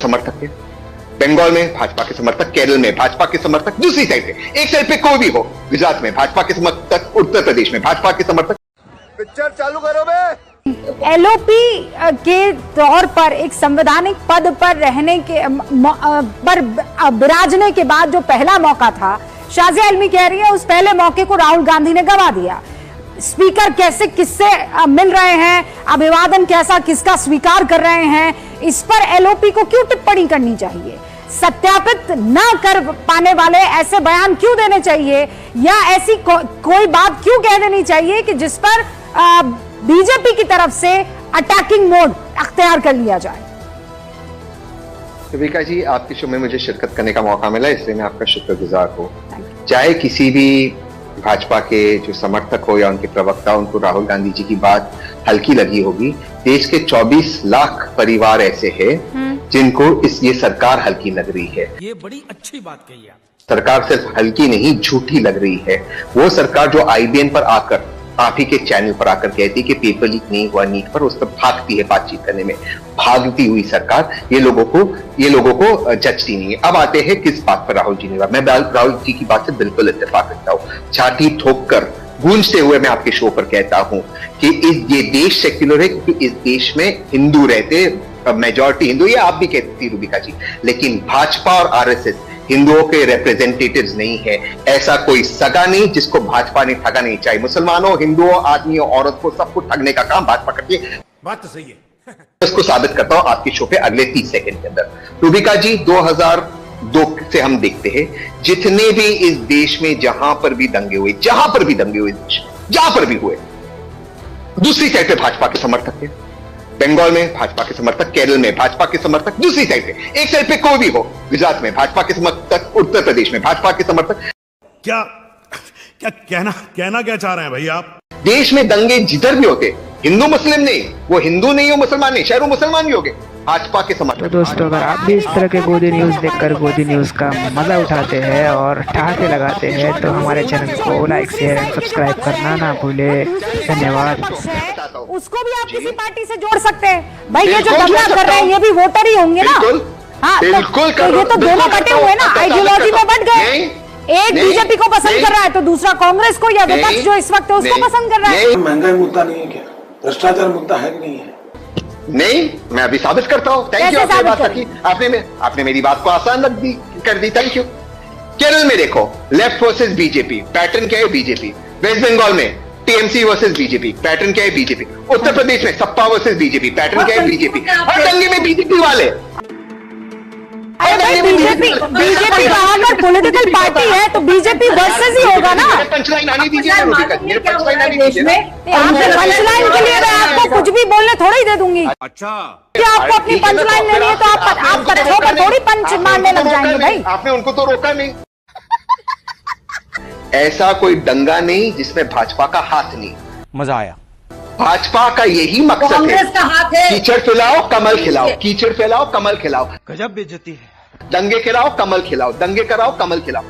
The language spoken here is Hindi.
समर्थक थे, बंगाल में भाजपा के समर्थक, केरल में भाजपा के समर्थक, दूसरी साइड पे एक साइड पे कोई भी हो, गुजरात में भाजपा के समर्थक, उत्तर प्रदेश में भाजपा के समर्थक। पिक्चर चालू करो बे। एलओपी के तौर पर एक संवैधानिक पद पर रहने के पर विराजने के बाद जो पहला मौका था, शाजिया इल्मी कह रही है उस पहले मौके को राहुल गांधी ने गंवा दिया। स्पीकर कैसे किससे मिल रहे हैं, अभिवादन कैसा किसका स्वीकार कर रहे हैं, इस पर एलओपी को क्यों टिप्पणी करनी चाहिए? सत्यापित न कर पाने वाले ऐसे बयान क्यों देने चाहिए, या ऐसी कोई बात क्यों कह देनी चाहिए कि जिस पर बीजेपी की तरफ से अटैकिंग मोड अख्तियार कर लिया जाए? सुभिका जी, आपके शो में मुझे शिरकत करने का मौका मिला, इसलिए मैं आपका शुक्रगुजार हूँ। चाहे किसी भी भाजपा के जो समर्थक हो या उनके प्रवक्ता, उनको राहुल गांधी जी की बात हल्की लगी होगी, देश के 24 लाख परिवार ऐसे हैं जिनको ये सरकार हल्की लग रही है। ये बड़ी अच्छी बात कही आप। सरकार सिर्फ हल्की नहीं, झूठी लग रही है। वो सरकार जो आईबीएन पर आकर, आप ही के चैनल पर आकर कहती है कि पेपर लीक नहीं हुआ नीट पर, उस पर भागती है बातचीत करने में, भागती हुई सरकार ये लोगों को जचती नहीं है। अब आते हैं किस बात पर राहुल जी ने, मैं राहुल जी की बात से बिल्कुल इत्तेफाक रखता हूं। छाती ठोक कर गूंजते हुए मैं आपके शो पर कहता हूं कि ये देश सेक्युलर है, क्योंकि इस देश में हिंदू रहते, मेजॉरिटी हिंदू, ये आप भी कहती रुबिका जी, लेकिन भाजपा और आरएसएस हिंदुओं के रिप्रेजेंटेटिव्स नहीं है। ऐसा कोई सगा नहीं जिसको भाजपा ने ठगा नहीं, चाहे मुसलमानों, हिंदुओं, आदमियों, औरत को, सबको ठगने का काम भाजपा करती है। बात तो सही है। इसको साबित करता हूं आपके शो पे अगले 30 सेकंड के अंदर। रुबिका जी, 2002 से हम देखते हैं जितने भी इस देश में जहां पर भी दंगे हुए, जहां पर भी दंगे हुए देश में, जहां पर भी हुए, दूसरी साइड पे भाजपा के समर्थक थे, बंगाल में भाजपा के समर्थक, केरल में भाजपा के समर्थक, दूसरी साइड पे एक साइड पे कोई भी हो, गुजरात में भाजपा के समर्थक, उत्तर प्रदेश में भाजपा के समर्थक। क्या क्या कहना क्या चाह रहे हैं भाई आप? देश में दंगे जिधर भी होते, हिंदू मुस्लिम नहीं, वो हिंदू नहीं हो मुसलमान नहीं, शहरों मुसलमान भी हो गए, भाजपा के समर्थक। तो दोस्तों, अगर आप भी इस तरह के गोदी न्यूज़ देखकर गोदी न्यूज़ का मजा उठाते हैं और ठहाके लगाते हैं तो हमारे चैनल को लाइक शेयर एंड सब्सक्राइब करना ना भूले। धन्यवाद। उसको भी आप किसी पार्टी से जोड़ सकते हैं भाई। ये जो दंगा कर रहे हैं ये भी वोटर ही होंगे ना। हाँ, बिल्कुल तो ये तो दोनों बटे हुए ना, आइडियोलॉजी में बट गए। एक बीजेपी को पसंद कर रहा है तो दूसरा कांग्रेस को या विपक्ष जो इस वक्त है उसको पसंद कर रहा है। महंगाई मुद्दा नहीं है क्या? भ्रष्टाचार मुद्दा है कि नहीं है? नहीं, मैं अभी साबित करता हूं। थैंक यू, आपने बात रखी, आपने मेरी बात को आसान कर दी। Thank you. केरल में देखो, लेफ्ट वर्सेस बीजेपी, पैटर्न क्या है? बीजेपी। वेस्ट बंगाल में टीएमसी वर्सेस बीजेपी, पैटर्न क्या है? बीजेपी। उत्तर प्रदेश में सपा वर्सेस बीजेपी, पैटर्न क्या है? बीजेपी। हर दंगे में बीजेपी वाले। बीजेपी का अगर पॉलिटिकल पार्टी है तो बीजेपी वर्सेस ही होगा ना। पंचलाइन आने दीजिए, पंचलाइन आने दीजिए। पंचलाइन के लिए मैं आपको कुछ भी बोलने थोड़ा ही दे दूंगी। अच्छा, क्या आपको अपनी पंचलाइन लेनी है तो आप पत्थरों पर थोड़ी पंच मारने लग जाएंगे भाई। आपने उनको तो रोका नहीं। ऐसा कोई दंगा नहीं जिसमें भाजपा का हाथ नहीं। मजा आया। भाजपा का यही मकसद है, कीचड़ फैलाओ कमल खिलाओ, कीचड़ फैलाओ कमल खिलाओ, गजब बेइज्जती है। दंगे खिलाओ कमल खिलाओ, दंगे कराओ कमल खिलाओ।